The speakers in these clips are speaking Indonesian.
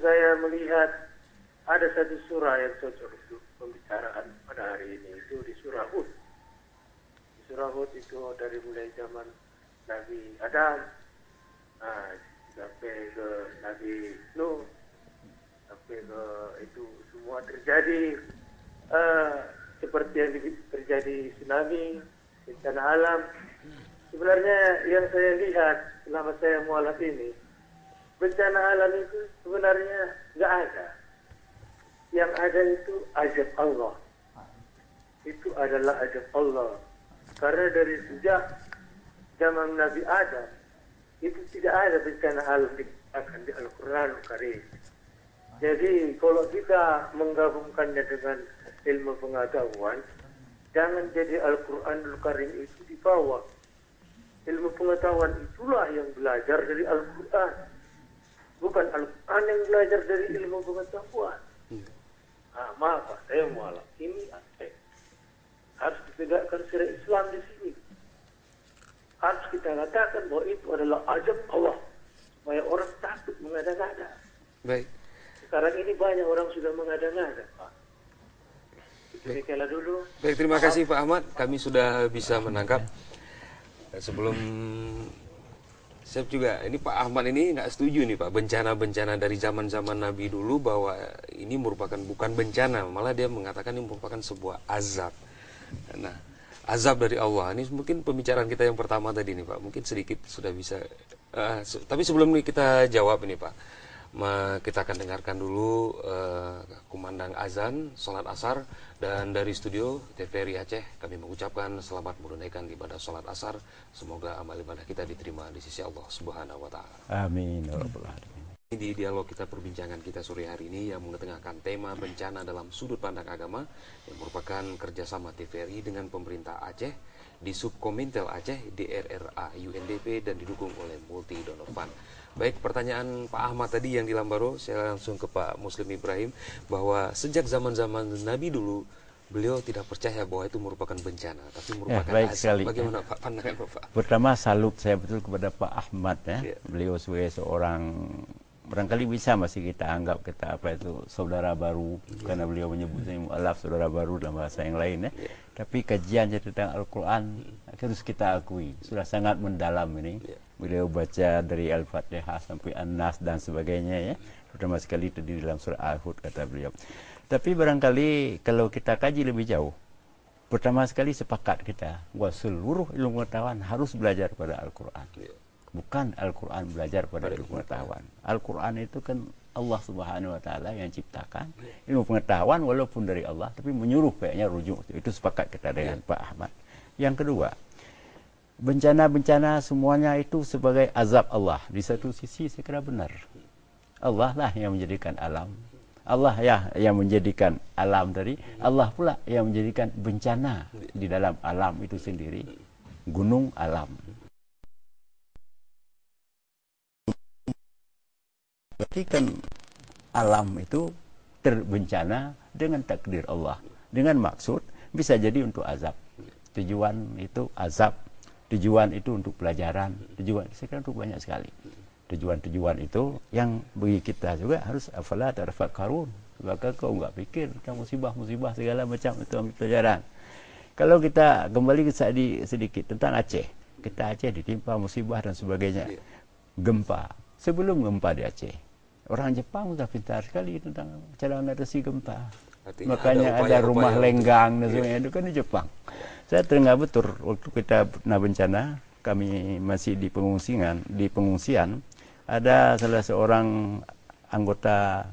saya melihat ada satu surah yang cocok untuk pembicaraan pada hari ini, itu di surah Hud. Di surah Hud itu dari mulai zaman Nabi Adam sampai ke Nabi Nuh, sampai ke itu semua terjadi seperti yang terjadi tsunami, bencana alam. Sebenarnya yang saya lihat selama saya mualaf ini, bencana alam itu sebenarnya nggak ada. Yang ada itu ajab Allah. Itu adalah ajab Allah. Karena dari sejak zaman Nabi Adam, itu tidak ada bencana alam dikatakan di Al-Quran Al-Karim. Jadi kalau kita menggabungkannya dengan ilmu pengetahuan, jangan jadi Al-Quran Al-Karim itu di bawah. Ilmu pengetahuan itulah yang belajar dari Al-Quran. Bukan Al-Quran yang belajar dari ilmu pengetahuan. Maaf Pak, saya mualaf. Ini harus ditegakkan syariat Islam di sini. Harus kita katakan bahwa itu adalah ajab Allah. Supaya orang takut mengada-ngada. Baik. Sekarang ini banyak orang sudah mengada-ngada Pak. Demikianlah dulu. Baik, terima kasih Pak Ahmad. Kami sudah bisa menangkap. Sebelum saya juga, ini Pak Ahmad ini nggak setuju nih Pak, bencana-bencana dari zaman-zaman Nabi dulu bahwa ini merupakan bukan bencana, malah dia mengatakan ini merupakan sebuah azab. Nah, azab dari Allah. Ini mungkin pembicaraan kita yang pertama tadi nih Pak, mungkin sedikit sudah bisa. Tapi sebelum kita jawab ini Pak, kita akan dengarkan dulu kumandang azan, sholat asar. Dan dari studio TVRI Aceh kami mengucapkan selamat menunaikan ibadah sholat asar. Semoga amal ibadah kita diterima di sisi Allah Subhanahu wa Ta'ala. Amin. Di dialog kita, perbincangan kita sore hari ini yang mengetengahkan tema bencana dalam sudut pandang agama, yang merupakan kerjasama TVRI dengan pemerintah Aceh di Subkomintel Aceh, DRRA UNDP, dan didukung oleh Multi Donor Fund. Baik, pertanyaan Pak Ahmad tadi yang di Lambaro, saya langsung ke Pak Muslim Ibrahim, bahwa sejak zaman-zaman Nabi dulu, beliau tidak percaya bahwa itu merupakan bencana, tapi merupakan azab. Bagaimana Pak pandangan Bapak? Pertama, salut saya betul kepada Pak Ahmad ya. Beliau sebagai seorang, barangkali bisa masih kita anggap kita saudara baru, karena beliau menyebutnya mu'alaf, saudara baru dalam bahasa yang lain ya. Tapi kajian tentang Al-Quran harus kita akui sudah sangat mendalam ini. Beliau baca dari Al-Fatihah sampai An-Nas dan sebagainya ya, terutama sekali tadi dalam surah Al-Hud kata beliau. Tapi barangkali kalau kita kaji lebih jauh, pertama sekali sepakat kita bahwa seluruh ilmu pengetahuan harus belajar pada Al-Quran. Bukan Al-Quran belajar pada ilmu pengetahuan. Al-Quran itu kan Allah Subhanahu wa Ta'ala yang ciptakan. Ilmu pengetahuan walaupun dari Allah, tapi menyuruh kayaknya rujuk. Itu sepakat kita dengan Pak Ahmad. Yang kedua, bencana-bencana semuanya itu sebagai azab Allah. Di satu sisi saya kira benar. Allah lah yang menjadikan alam. Allah ya yang menjadikan alam tadi. Allah pula yang menjadikan bencana di dalam alam itu sendiri. Gunung alam. Berarti kan alam itu terbencana dengan takdir Allah. Dengan maksud bisa jadi untuk azab. Tujuan itu azab. Tujuan itu untuk pelajaran. Tujuan saya kira untuk banyak sekali. Tujuan-tujuan itu yang bagi kita juga harus afala tafakkarun. Maka kau enggak pikir tentang musibah-musibah segala macam itu ambil pelajaran. Kalau kita kembali sedikit tentang Aceh. Kita Aceh ditimpa musibah dan sebagainya. Gempa. Sebelum gempa di Aceh, orang Jepang sudah pintar sekali tentang cara mengatasi gempa. Artinya makanya ada rumah lenggang dan sebagainya, itu kan di Jepang. Saya teringat betul waktu kita pernah bencana, kami masih di pengungsian, ada salah seorang anggota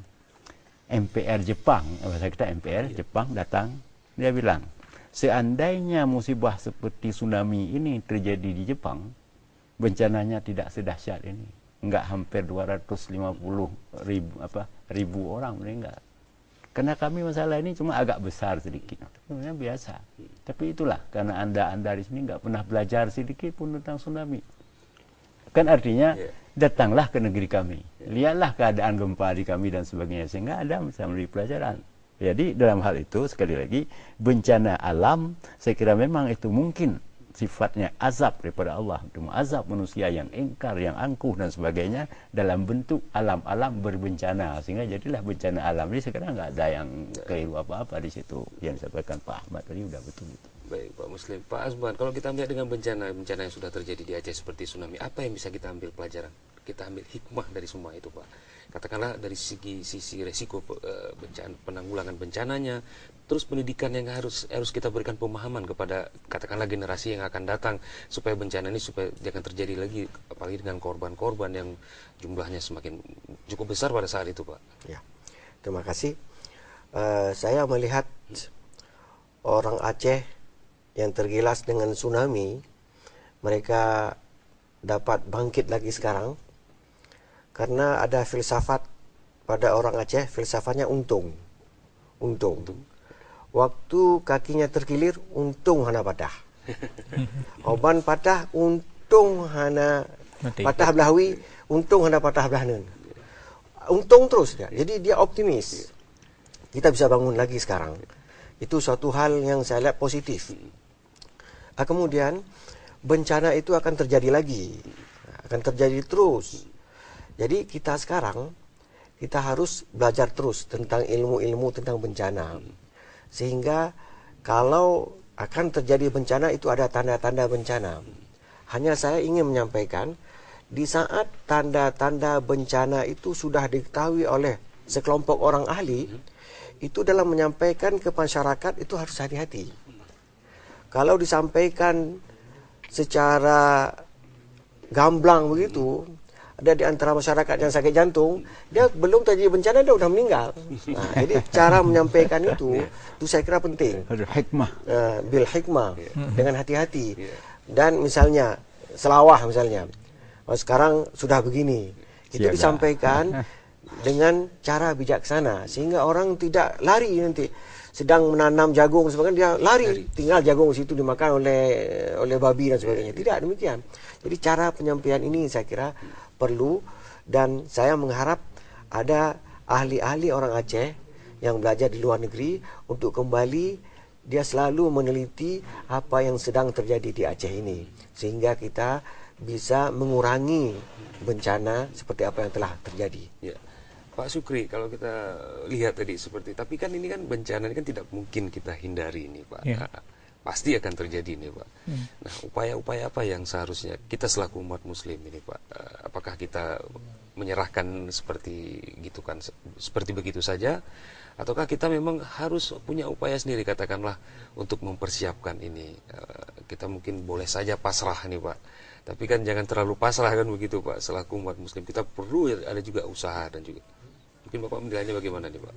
MPR Jepang, bahasa kita MPR Jepang datang, dia bilang, seandainya musibah seperti tsunami ini terjadi di Jepang, bencananya tidak sedahsyat ini. Enggak hampir 250 ribu orang meninggal. Karena kami masalah ini cuma agak besar sedikit. Sebenarnya biasa. Tapi itulah karena anda di sini enggak pernah belajar sedikit pun tentang tsunami. Kan artinya datanglah ke negeri kami. Lihatlah keadaan gempa di kami dan sebagainya sehingga anda bisa memberi pelajaran. Jadi dalam hal itu sekali lagi bencana alam saya kira memang itu mungkin sifatnya azab daripada Allah, untuk azab manusia yang ingkar, yang angkuh dan sebagainya dalam bentuk alam-alam berbencana, sehingga jadilah bencana alam ini sekarang nggak ada yang keliru apa-apa di situ. Yang disampaikan Pak Ahmad tadi udah betul. Baik Pak Muslim. Pak Azman, kalau kita melihat dengan bencana yang sudah terjadi di Aceh seperti tsunami, apa yang bisa kita ambil pelajaran? Kita ambil hikmah dari semua itu, Pak. Katakanlah dari sisi resiko bencana, penanggulangan bencananya, terus pendidikan yang harus kita berikan pemahaman kepada katakanlah generasi yang akan datang supaya bencana ini supaya jangan terjadi lagi, apalagi dengan korban-korban yang jumlahnya semakin cukup besar pada saat itu, Pak. Ya, terima kasih. Saya melihat orang Aceh yang tergilas dengan tsunami, mereka dapat bangkit lagi sekarang karena ada filsafat pada orang Aceh. Filsafatnya untung. Waktu kakinya terkilir, untung hana patah. Oban patah, untung hana patah belahui, untung hana patah belahanan. Untung terus dia. Jadi dia optimis. Kita bisa bangun lagi sekarang. Itu suatu hal yang saya lihat positif. Kemudian bencana itu akan terjadi lagi, akan terjadi terus. Jadi kita sekarang kita harus belajar terus tentang ilmu-ilmu tentang bencana, sehingga kalau akan terjadi bencana itu ada tanda-tanda bencana. Hanya saya ingin menyampaikan, di saat tanda-tanda bencana itu sudah diketahui oleh sekelompok orang ahli, itu dalam menyampaikan ke masyarakat itu harus hati-hati. Kalau disampaikan secara gamblang begitu, ada di antara masyarakat yang sakit jantung, dia belum terjadi bencana dia sudah meninggal. Nah, jadi cara menyampaikan itu saya kira penting. Hikmah. Bil hikmah, dengan hati-hati. Dan misalnya selawah misalnya, sekarang sudah begini, itu disampaikan dengan cara bijaksana sehingga orang tidak lari nanti. Sedang menanam jagung sebagainya, dia lari, tinggal jagung situ dimakan oleh babi dan sebagainya. Tidak demikian. Jadi cara penyampaian ini saya kira perlu, dan saya mengharap ada ahli-ahli orang Aceh yang belajar di luar negeri untuk kembali, dia selalu meneliti apa yang sedang terjadi di Aceh ini sehingga kita bisa mengurangi bencana seperti apa yang telah terjadi. Ya. Pak Sukri, kalau kita lihat tadi seperti, tapi kan ini kan bencana ini kan tidak mungkin kita hindari ini, Pak. Ya. Pasti akan terjadi ini, Pak. Nah, upaya-upaya apa yang seharusnya kita selaku umat Muslim ini, Pak? Apakah kita menyerahkan seperti gitu kan, seperti begitu saja, ataukah kita memang harus punya upaya sendiri, katakanlah untuk mempersiapkan ini? Kita mungkin boleh saja pasrah nih, Pak. Tapi kan jangan terlalu pasrah kan begitu, Pak. Selaku umat Muslim kita perlu ada juga usaha dan juga. Mungkin Bapak menilainya bagaimana nih, Pak?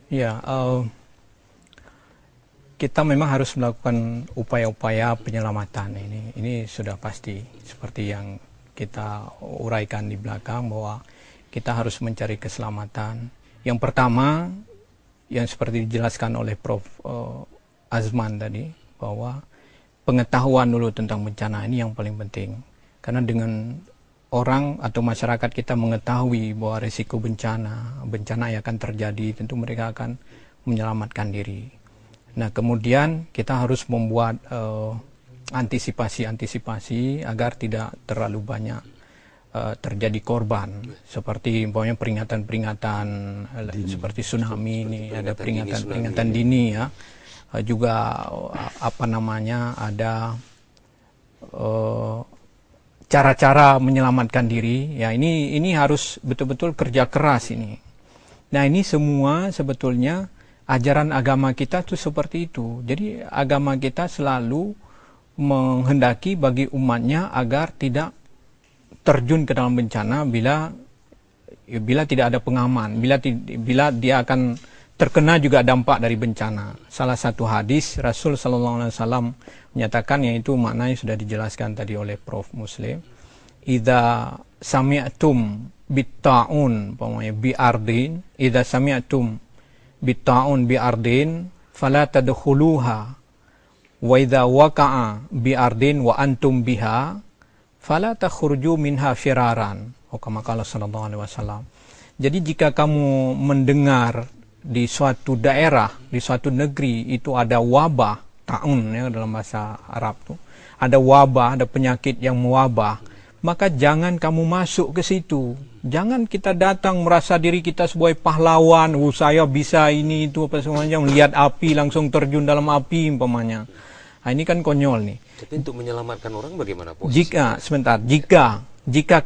Ya. Kita memang harus melakukan upaya-upaya penyelamatan ini. Ini sudah pasti seperti yang kita uraikan di belakang bahwa kita harus mencari keselamatan. Yang pertama yang seperti dijelaskan oleh Prof. Azman tadi, bahwa pengetahuan dulu tentang bencana ini yang paling penting. Karena dengan orang atau masyarakat kita mengetahui bahwa risiko bencana yang akan terjadi, tentu mereka akan menyelamatkan diri. Nah, kemudian kita harus membuat antisipasi agar tidak terlalu banyak terjadi korban, seperti umpamanya peringatan-peringatan seperti tsunami ini, ada peringatan dini ya, juga ada cara-cara menyelamatkan diri ya. Ini harus betul-betul kerja keras ini. Nah, ini semua sebetulnya ajaran agama kita tuh seperti itu. Jadi agama kita selalu menghendaki bagi umatnya agar tidak terjun ke dalam bencana bila tidak ada pengaman, bila dia akan terkena juga dampak dari bencana. Salah satu hadis Rasul sallallahu alaihi wasallam menyatakan, yaitu maknanya sudah dijelaskan tadi oleh Prof. Muslim, idza sami'tum bitta'un bi'ardin, idza sami'tum bitta'un bi'ardin fala tadkhuluha wa idza waqa'a bi'ardin wa antum biha fala takhruju minha firaran, kama qala sallallahu alaihi wasallam. Jadi jika kamu mendengar di suatu daerah, di suatu negeri itu ada wabah, ta'un ya dalam bahasa Arab tuh, ada wabah, ada penyakit yang mewabah, maka jangan kamu masuk ke situ. Jangan kita datang merasa diri kita sebagai pahlawan, saya bisa ini itu apa semuanya, melihat api langsung terjun dalam api umpamanya. Nah, ini kan konyol nih. Tapi untuk menyelamatkan orang bagaimana posisinya? Jika